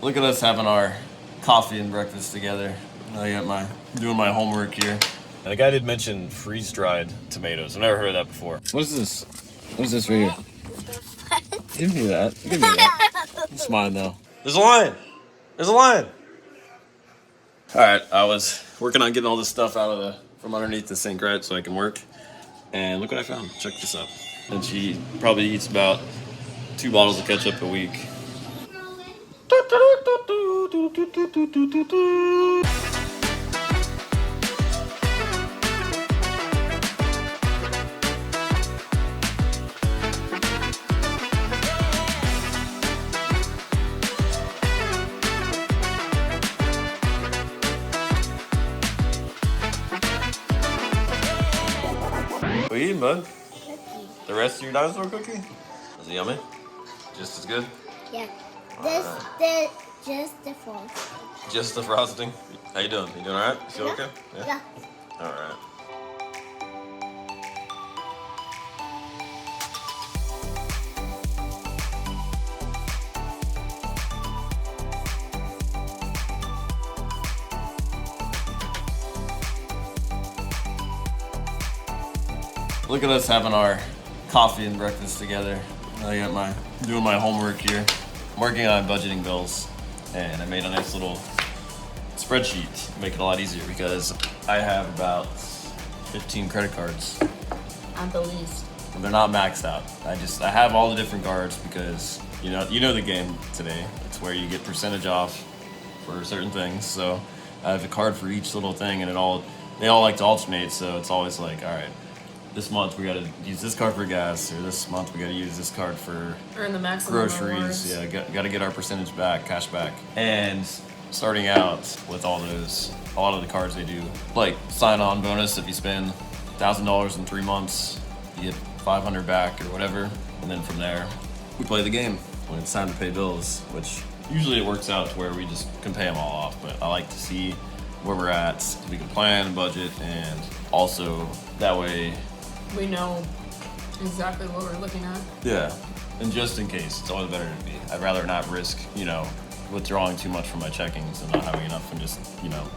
Look at us having our coffee and breakfast together. I got doing my homework here. And the guy did mention freeze-dried tomatoes. I've never heard of that before. What is this? What is this right here? Give me that. Give me that. It's mine though. There's a lion. There's a lion. All right, I was working on getting all this stuff out from underneath the sink, right, so I can work. And look what I found. Check this out. And she probably eats about 2 bottles of ketchup a week. What are you eating, bud? Cookie. The rest of your dinosaur cookie? Is it yummy? Just as good? Yeah. Just the frosting. Just the frosting? How you doing? You doing alright? You feel okay? Yeah. Alright. Look at us having our coffee and breakfast together. I got doing my homework here. I'm working on budgeting bills, and I made a nice little spreadsheet to make it a lot easier because I have about 15 credit cards. I'm the least. And they're not maxed out. I have all the different cards because you know the game today. It's where you get percentage off for certain things. So I have a card for each little thing, and they all like to alternate. So it's always like, all right, this month we got to use this card for gas, or this month we got to use this card for Earn the maximum groceries. rewards. Yeah, got to get our percentage back, cash back. And starting out with a lot of the cards they do, like sign-on bonus if you spend $1,000 in 3 months, you get 500 back or whatever. And then from there, we play the game when it's time to pay bills, which usually it works out to where we just can pay them all off. But I like to see where we're at so we can plan and budget, and also that way We know exactly what we're looking at. yeah, and just in case, it's always better to be. I'd rather not risk, withdrawing too much from my checkings and not having enough and just,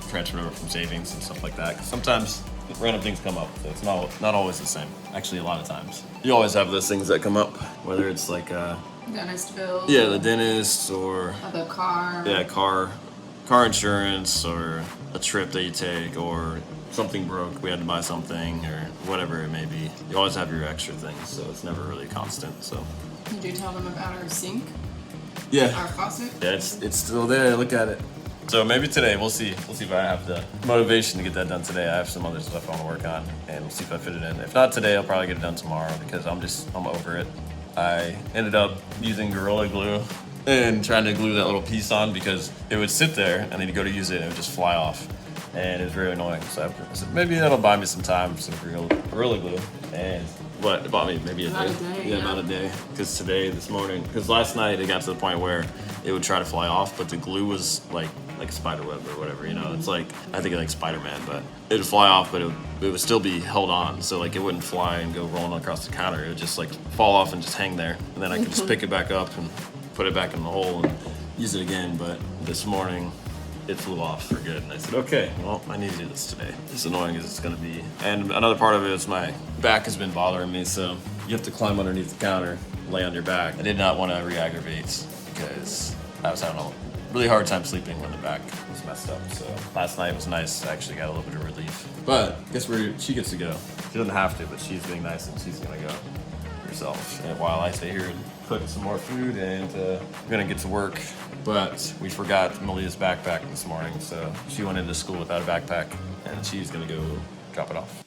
transfer it over from savings and stuff like that. Because sometimes random things come up, so it's not always the same. Actually, a lot of times. You always have those things that come up, whether it's like, Dentist bills. yeah, the dentist or, The car. yeah, car insurance, or a trip that you take, or something broke, we had to buy something, or whatever it may be. You always have your extra things, so it's never really constant, so. Did you tell them about our sink? Yeah. Our faucet? Yeah, it's still there. Look at it. So maybe today we'll see. We'll see if I have the motivation to get that done today. I have some other stuff I want to work on, and we'll see if I fit it in. If not today, I'll probably get it done tomorrow because I'm over it. I ended up using Gorilla Glue and trying to glue that little piece on because it would sit there and then you go to use it and it would just fly off. And it was very annoying. So I said, maybe that'll buy me some time, some Gorilla Glue. And it bought me maybe a About day. a day, Yeah, yeah. about a day. Because this morning, because last night it got to the point where it would try to fly off, but the glue was like a spider web or whatever, It's like, I think like Spider-Man, but it would fly off, but it would still be held on. So like it wouldn't fly and go rolling across the counter. It would just like fall off and just hang there. And then I could just pick it back up and put it back in the hole and use it again. But this morning, it flew off for good. And I said, okay, well, I need to do this today. As annoying as it's gonna be. And another part of it is my back has been bothering me, so you have to climb underneath the counter, lay on your back. I did not want to re-aggravate because I was having a really hard time sleeping when the back was messed up. So last night was nice. I actually got a little bit of relief. But I guess she gets to go. She doesn't have to, but she's being nice and she's gonna go herself. And while I stay here and cook some more food, and I'm gonna get to work. But we forgot Malia's backpack this morning, so she went into school without a backpack, and she's gonna go drop it off.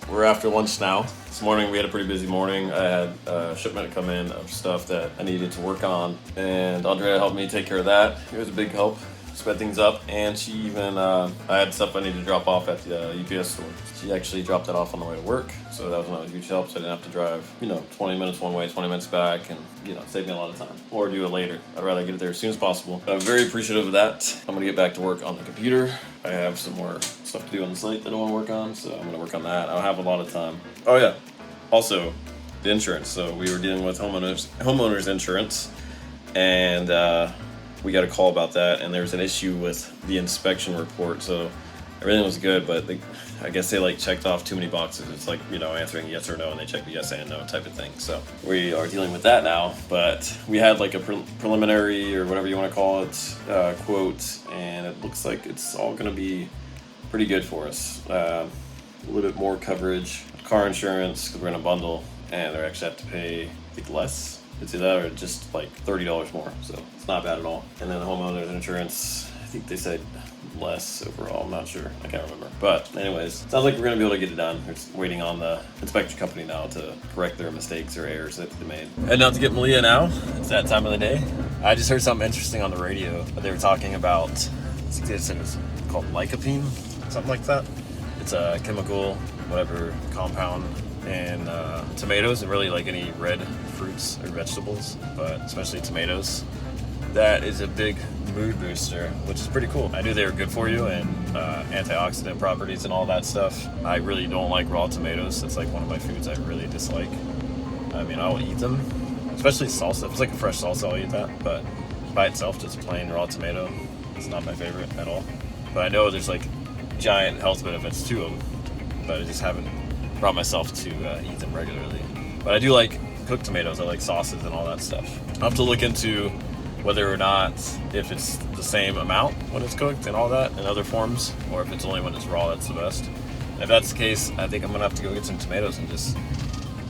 We're after lunch now. This morning we had a pretty busy morning. I had a shipment come in of stuff that I needed to work on, and Andrea helped me take care of that. It was a big help. Sped things up, and she even, I had stuff I needed to drop off at the UPS store. She actually dropped that off on the way to work, so that was another huge help, so I didn't have to drive, 20 minutes one way, 20 minutes back, and, save me a lot of time. Or do it later. I'd rather get it there as soon as possible. I'm very appreciative of that. I'm gonna get back to work on the computer. I have some more stuff stuff to do on the site that I want to work on, so I'm gonna work on that. I'll have a lot of time. Oh yeah, also the insurance. So we were dealing with homeowners insurance, and we got a call about that, and there's an issue with the inspection report. So everything was good, but I guess they like checked off too many boxes. It's like, you know, answering yes or no, and they check the yes and no type of thing. So we are dealing with that now, but we had like a preliminary or whatever you want to call it quote, and it looks like it's all going to be pretty good for us. A little bit more coverage, car insurance, because we're in a bundle, and they actually have to pay, I think, less. It's either or just like $30 more, so it's not bad at all. And then the homeowners insurance, I think they said less overall. I'm not sure. I can't remember. But anyways, sounds like we're gonna be able to get it done. We're just waiting on the inspection company now to correct their mistakes or errors that they made. Heading out to get Malia now. It's that time of the day. I just heard something interesting on the radio. They were talking about, I think they said it's called lycopene, something like that. It's a chemical, whatever, compound in tomatoes and really like any red fruits or vegetables, but especially tomatoes. That is a big mood booster, which is pretty cool. I knew they were good for you and antioxidant properties and all that stuff. I really don't like raw tomatoes. It's like one of my foods I really dislike. I mean, I'll eat them, especially salsa. If it's like a fresh salsa, I'll eat that, but by itself, just plain raw tomato, it's not my favorite at all. But I know there's like giant health benefits to them, but I just haven't brought myself to eat them regularly. But I do like cooked tomatoes. I like sauces and all that stuff. I'll have to look into whether or not, if it's the same amount when it's cooked and all that in other forms, or if it's only when it's raw that's the best. And if that's the case, I think I'm gonna have to go get some tomatoes and just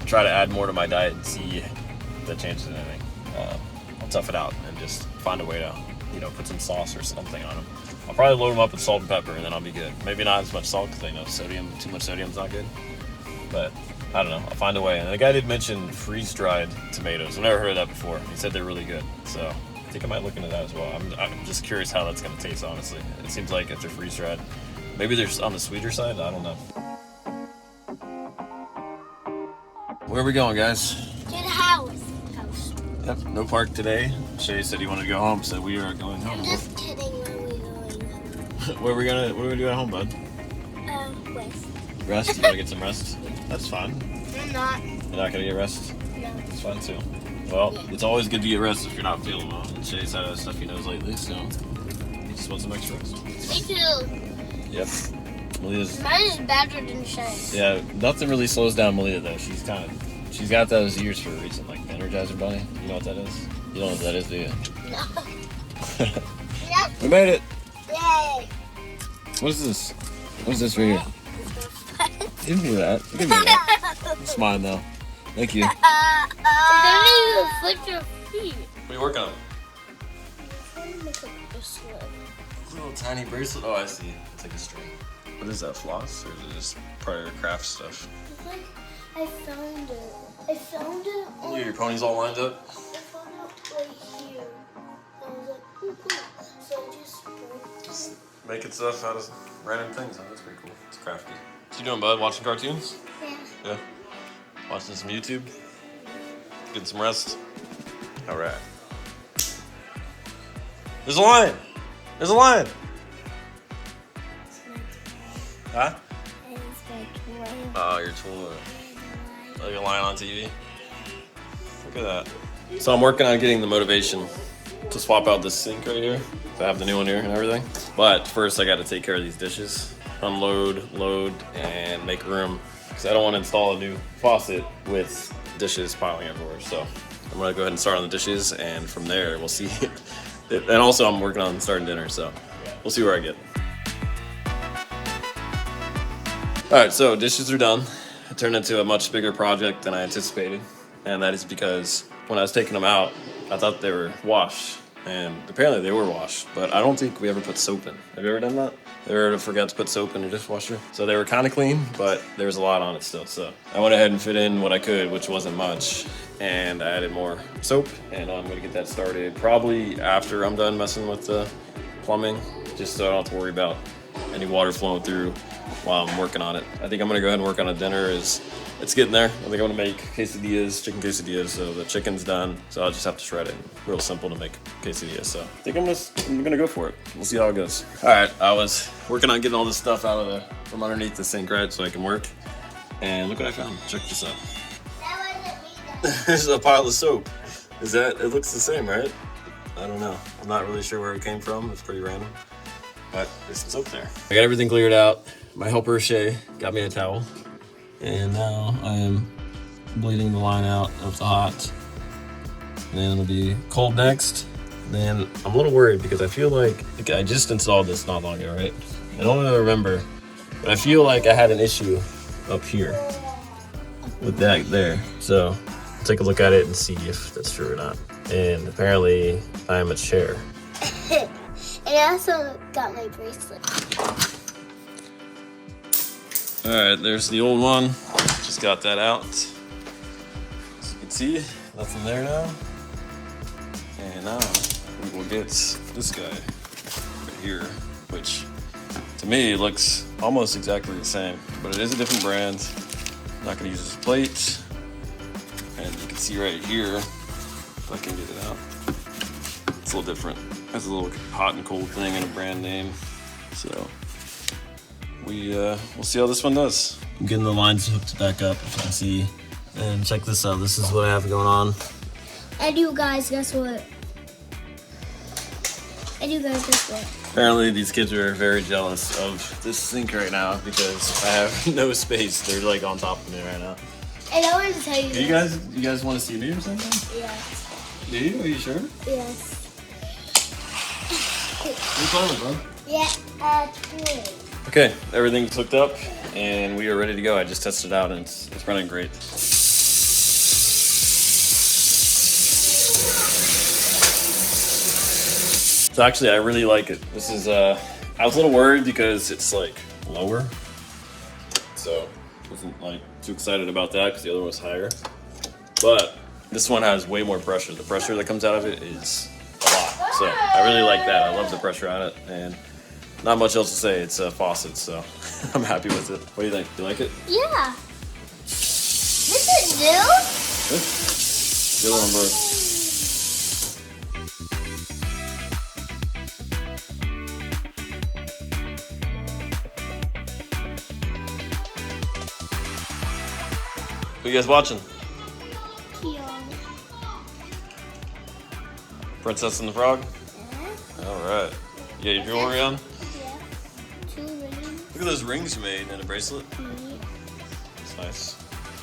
try to add more to my diet and see if that changes anything. I'll tough it out and just find a way to, you know, put some sauce or something on them. I'll probably load them up with salt and pepper, and then I'll be good. Maybe not as much salt, because I know too much sodium's not good. But I don't know, I'll find a way. And the guy did mention freeze-dried tomatoes. I've never heard of that before. He said they're really good, so I think I might look into that as well. I'm just curious how that's gonna taste, honestly. It seems like if they're freeze-dried, maybe they're on the sweeter side, I don't know. Where are we going, guys? To the house. Yep, no park today. Shea said he wanted to go home, so we are going home. I'm just kidding, where are we going? What are we gonna do at home, bud? West. Rest? You wanna get some rest? That's fine. I'm not. You're not gonna get rest? No. It's fine too. Well, it's always good to get rest if you're not feeling well. And Shea's had other stuff he knows lately, so he just wants some extra rest. Me too. Yep. Malia's, Mine is better than Shea. yeah, nothing really slows down Malia though. She's got those ears for a reason, like the Energizer Bunny. You know what that is? You don't know what that is, do you? No. Yep. We made it! Yay. What is this? What is this right here? Give me that. Give me that. It's mine though. Thank you. Don't even flip your feet. What are you working on? I'm trying to make a bracelet. Little tiny bracelet. Oh, I see. It's like a string. What is that, floss? Or is it just prior craft stuff? I found it. I found it on... Your pony's all lined up? I found it right here. I was like, oh, cool. So I just broke it. Just making stuff out of random things. Huh? That's pretty cool. It's crafty. What you doing, bud? Watching cartoons? Yeah. Yeah. Watching some YouTube? Getting some rest? All right. There's a lion! There's a lion! Huh? It's my toy. Oh, your toy. Like a lion on TV. Look at that. So I'm working on getting the motivation to swap out this sink right here. So I have the new one here and everything. But first I got to take care of these dishes. Unload, load, and make room. Because I don't want to install a new faucet with dishes piling everywhere. So I'm going to go ahead and start on the dishes, and from there we'll see. And also I'm working on starting dinner, so we'll see where I get. Alright, so dishes are done. It turned into a much bigger project than I anticipated. And that is because when I was taking them out, I thought they were washed. And apparently they were washed, but I don't think we ever put soap in. Have you ever done that? Ever forgot to put soap in your dishwasher? So they were kind of clean, but there was a lot on it still. So I went ahead and fit in what I could, which wasn't much. And I added more soap, and I'm gonna get that started probably after I'm done messing with the plumbing, just so I don't have to worry about any water flowing through while I'm working on it. I think I'm gonna go ahead and work on a dinner. It's getting there. I think I'm gonna make quesadillas, chicken quesadillas. So the chicken's done. So I'll just have to shred it. Real simple to make quesadillas. So I think I'm gonna go for it. We'll see how it goes. All right, I was working on getting all this stuff out of from underneath the sink, right, so I can work. And look what I found. Check this out. That wasn't me. There's a pile of soap. It looks the same, right? I don't know. I'm not really sure where it came from. It's pretty random. But there's some soap there. I got everything cleared out. My helper, Shea, got me a towel. And now I am bleeding the line out of the hot. And then it'll be cold next. Then I'm a little worried because I feel like I just installed this not long ago, right? I don't really remember, but I feel like I had an issue up here with that there. So I'll take a look at it and see if that's true or not. And apparently I am a chair. And I also got my bracelet. All right, there's the old one. Just got that out. As you can see, nothing there now. And now we will get this guy right here, which to me looks almost exactly the same, but it is a different brand. I'm not gonna use this plate. And you can see right here, if I can get it out, it's a little different. It has a little hot and cold thing and a brand name. So we'll see how this one does. I'm getting the lines hooked back up, if you can see. And check this out. This is what I have going on. And you guys, guess what? Apparently these kids are very jealous of this sink right now because I have no space. They're like on top of me right now. And I wanted to tell you. You guys want to see me or something? Yes. Do you? Are you sure? Yes. What are you playing with, bro? Yeah, toy. Okay, everything's hooked up and we are ready to go. I just tested it out and it's running great. So actually, I really like it. This is, I was a little worried because it's like lower. So wasn't like too excited about that because the other one was higher. But this one has way more pressure. The pressure that comes out of it is a lot. So I really like that. I love the pressure on it and not much else to say. It's a faucet, so I'm happy with it. What do you think? You like it? Yeah. This is new? Good. The other one broke. What you guys watching? Princess and the Frog? Yeah. Alright. You got your jewelry on? Yeah. 2 rings. Look at those rings you made and a bracelet. Yeah. It's nice.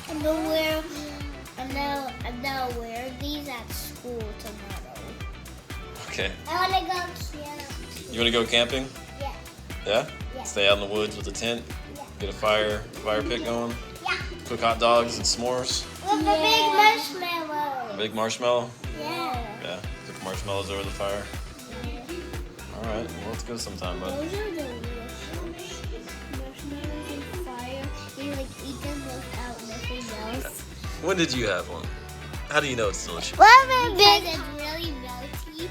I'm gonna wear these at school tomorrow. Okay. I wanna go camping. You wanna go camping? Yeah. Yeah? Yeah. Stay out in the woods with a tent? Yeah. Get a fire pit going? Yeah. Cook hot dogs and s'mores? With a big marshmallow. A big marshmallow? Yeah. Yeah. Cook marshmallows over the fire. Alright, well let's go sometime, bud. Those are delicious. Marshmallows and fire. You like eat them without nothing else. When did you have one? How do you know it's delicious? Well, because it's really melty.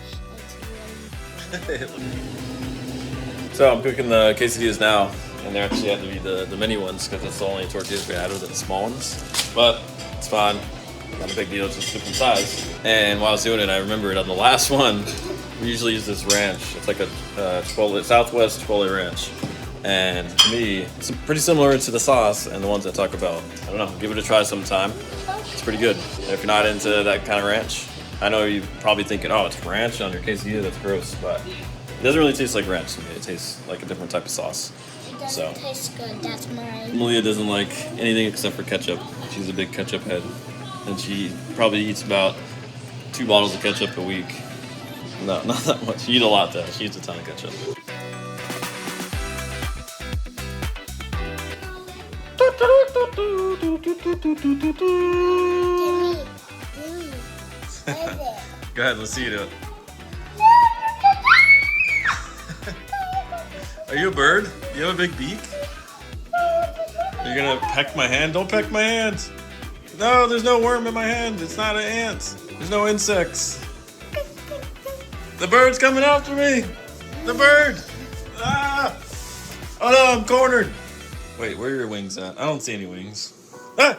It's really. So I'm cooking the quesadillas now, and they actually had to be the mini ones because that's the only tortillas we had with the small ones. But it's fine, not a big deal, it's just different size. And while I was doing it, I remembered on the last one, we usually use this ranch. It's like a Chipotle, Southwest Chipotle ranch. And to me, it's pretty similar to the sauce and the ones I talk about. I don't know, give it a try sometime. It's pretty good. And if you're not into that kind of ranch, I know you're probably thinking, oh, it's ranch on your quesadilla, that's gross. But it doesn't really taste like ranch to me. It tastes like a different type of sauce. It doesn't taste good, that's mine. Malia doesn't like anything except for ketchup. She's a big ketchup head. And she probably eats about 2 bottles of ketchup a week. No, not that much. She eats a lot though. She eats a ton of ketchup. Go ahead, let's see you do it. Are you a bird? You have a big beak? You're gonna peck my hand? Don't peck my hand! No, there's no worm in my hand. It's not an ant. There's no insects. The bird's coming after me! The bird! Ah! Oh no, I'm cornered! Wait, where are your wings at? I don't see any wings. Ah!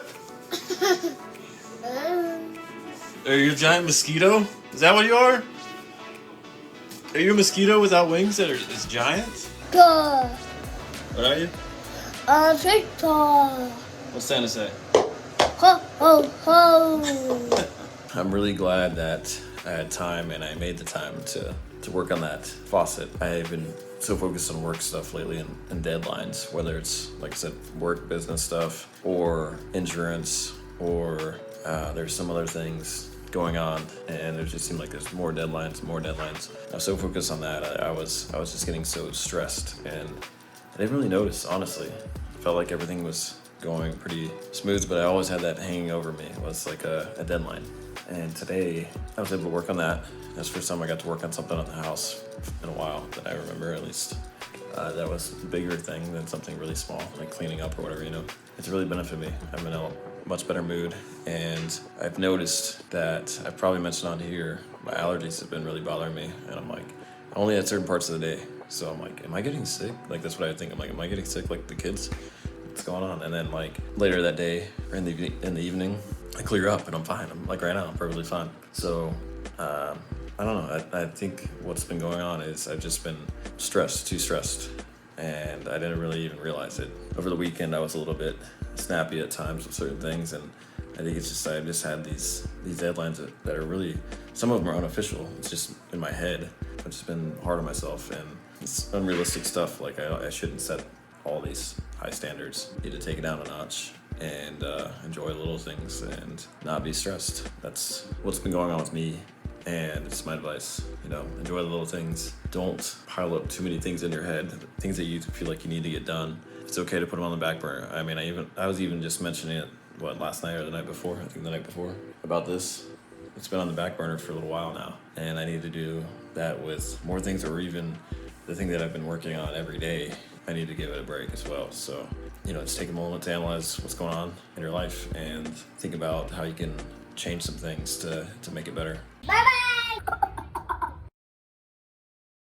Are you a giant mosquito? Is that what you are? Are you a mosquito without wings that is giant? Go. What are you? Victor. What's Santa say? Ho, ho, ho. I'm really glad that I had time and I made the time to work on that faucet. I've been so focused on work stuff lately and deadlines, whether it's, like I said, work business stuff or insurance or there's some other things going on, and it just seemed like there's more deadlines. I was so focused on that, I was just getting so stressed, and I didn't really notice, honestly. Felt like everything was going pretty smooth, but I always had that hanging over me. It was like a deadline. And today I was able to work on that. That's the first time I got to work on something at the house in a while that I remember, at least. That was a bigger thing than something really small, like cleaning up or whatever, you know. It's really benefited me. I'm in a much better mood, and I've noticed that I've probably mentioned on here, my allergies have been really bothering me, and I'm like, only at certain parts of the day. So I'm like, am I getting sick? Like, that's what I think. I'm like, am I getting sick like the kids? What's going on? And then like later that day or in the evening, I clear up and I'm fine. I'm like right now, I'm perfectly fine. So I don't know. I think what's been going on is I've just been too stressed, and I didn't really even realize it. Over the weekend, I was a little bit snappy at times with certain things, and I think it's just I've just had these deadlines that are really, some of them are unofficial. It's just in my head. I've just been hard on myself, and it's unrealistic stuff. Like I shouldn't set all these high standards. Need to take it down a notch and enjoy little things and not be stressed. That's what's been going on with me, and it's my advice. You know, enjoy the little things. Don't pile up too many things in your head, things that you feel like you need to get done. It's okay to put them on the back burner. I mean, I was even just mentioning it, last night or the night before? I think the night before, about this. It's been on the back burner for a little while now, and I need to do that with more things, or even the thing that I've been working on every day. I need to give it a break as well. So, you know, just take a moment to analyze what's going on in your life and think about how you can change some things to make it better. Bye-bye.